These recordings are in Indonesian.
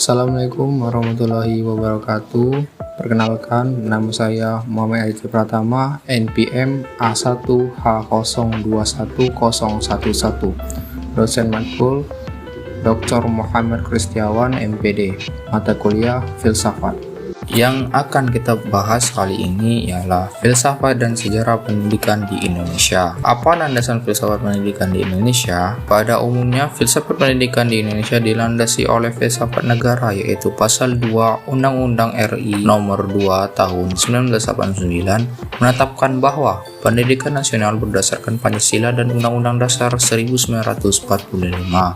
Assalamualaikum warahmatullahi wabarakatuh. Perkenalkan, nama saya Muhammad Adi Pratama, NPM A1H021011, dosen matkul Dr. Muhammad Kristiawan, MPD, mata kuliah Filsafat. Yang akan kita bahas kali ini ialah filsafat dan sejarah pendidikan di Indonesia. Apa landasan filsafat pendidikan di Indonesia? Pada umumnya, filsafat pendidikan di Indonesia dilandasi oleh filsafat negara, yaitu Pasal 2 Undang-Undang RI Nomor 2 Tahun 1989 menetapkan bahwa pendidikan nasional berdasarkan Pancasila dan Undang-Undang Dasar 1945.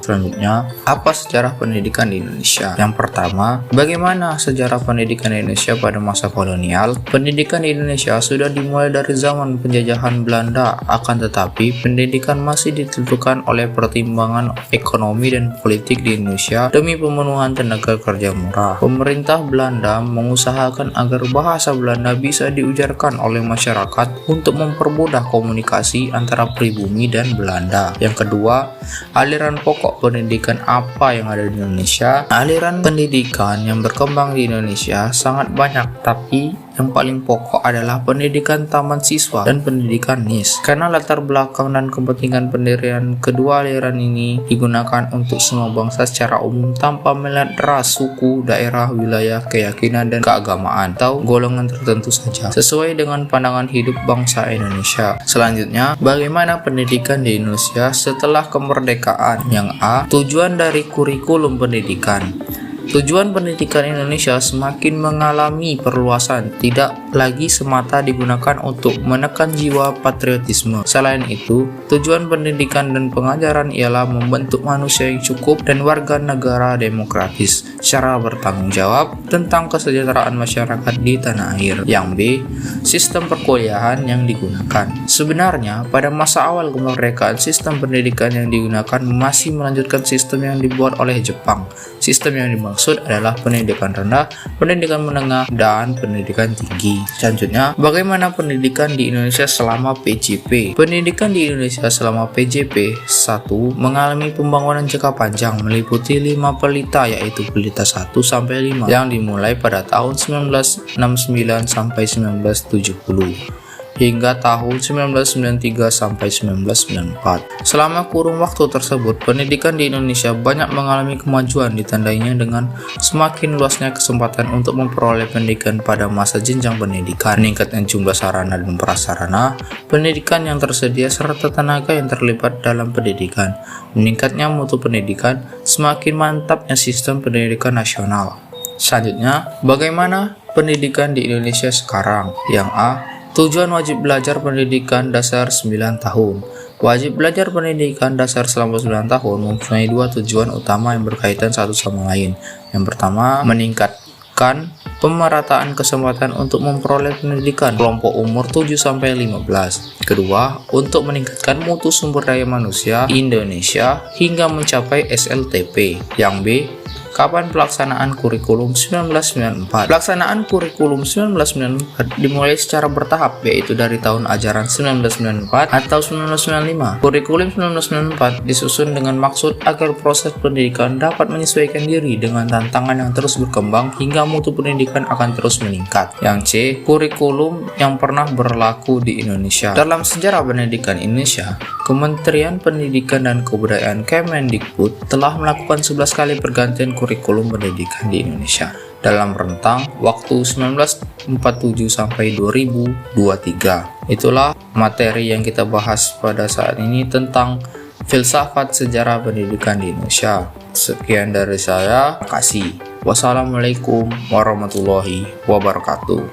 Selanjutnya, apa sejarah pendidikan di Indonesia? Yang pertama, bagaimana sejarah pendidikan di Indonesia pada masa kolonial? Pendidikan di Indonesia sudah dimulai dari zaman penjajahan Belanda, akan tetapi pendidikan masih ditentukan oleh pertimbangan ekonomi dan politik di Indonesia demi pemenuhan tenaga kerja murah. Pemerintah Belanda mengusahakan agar bahasa Belanda bisa diujarkan oleh masyarakat untuk mempermudah komunikasi antara pribumi dan Belanda. Yang kedua, aliran pokok pendidikan apa yang ada di Indonesia? Aliran pendidikan yang berkembang di Indonesia sangat banyak, tapi yang paling pokok adalah pendidikan taman siswa dan pendidikan NIS. Karena latar belakang dan kepentingan pendirian kedua aliran ini digunakan untuk semua bangsa secara umum tanpa melihat ras, suku, daerah, wilayah, keyakinan, dan keagamaan atau golongan tertentu saja, sesuai dengan pandangan hidup bangsa Indonesia. Selanjutnya, bagaimana pendidikan di Indonesia setelah kemerdekaan? Yang A. Tujuan dari kurikulum pendidikan. Tujuan pendidikan Indonesia semakin mengalami perluasan, tidak lagi semata digunakan untuk menekan jiwa patriotisme. Selain itu, tujuan pendidikan dan pengajaran ialah membentuk manusia yang cukup dan warga negara demokratis secara bertanggung jawab tentang kesejahteraan masyarakat di tanah air. Yang B. Sistem perkuliahan yang digunakan. Sebenarnya, pada masa awal kemerdekaan, sistem pendidikan yang digunakan masih melanjutkan sistem yang dibuat oleh Jepang. Sistem yang dimaksud adalah pendidikan rendah, pendidikan menengah, dan pendidikan tinggi. Selanjutnya, bagaimana pendidikan di Indonesia selama PJP? Pendidikan di Indonesia selama PJP 1 mengalami pembangunan jangka panjang meliputi 5 pelita, yaitu pelita 1 sampai 5 yang dimulai pada tahun 1969 sampai 1970. Hingga tahun 1993 sampai 1994. Selama kurun waktu tersebut, pendidikan di Indonesia banyak mengalami kemajuan, ditandainya dengan semakin luasnya kesempatan untuk memperoleh pendidikan pada masa jenjang pendidikan, meningkatnya jumlah sarana dan prasarana pendidikan yang tersedia serta tenaga yang terlibat dalam pendidikan, meningkatnya mutu pendidikan, semakin mantapnya sistem pendidikan nasional. Selanjutnya, bagaimana pendidikan di Indonesia sekarang? Yang A. Tujuan wajib belajar pendidikan dasar 9 tahun. Wajib belajar pendidikan dasar selama 9 tahun mempunyai dua tujuan utama yang berkaitan satu sama lain. Yang pertama, meningkatkan pemerataan kesempatan untuk memperoleh pendidikan kelompok umur 7-15. Kedua, untuk meningkatkan mutu sumber daya manusia Indonesia hingga mencapai SLTP. Yang B. Kapan pelaksanaan kurikulum 1994? Pelaksanaan kurikulum 1994 dimulai secara bertahap, yaitu dari tahun ajaran 1994 atau 1995. Kurikulum 1994 disusun dengan maksud agar proses pendidikan dapat menyesuaikan diri dengan tantangan yang terus berkembang hingga mutu pendidikan akan terus meningkat. Yang C. Kurikulum yang pernah berlaku di Indonesia. Dalam sejarah pendidikan Indonesia, Kementerian Pendidikan dan Kebudayaan Kemendikbud telah melakukan 11 kali pergantian kurikulum pendidikan di Indonesia dalam rentang waktu 1947 sampai 2023. Itulah materi yang kita bahas pada saat ini tentang filsafat sejarah pendidikan di Indonesia. Sekian dari saya, terima kasih. Wassalamualaikum warahmatullahi wabarakatuh.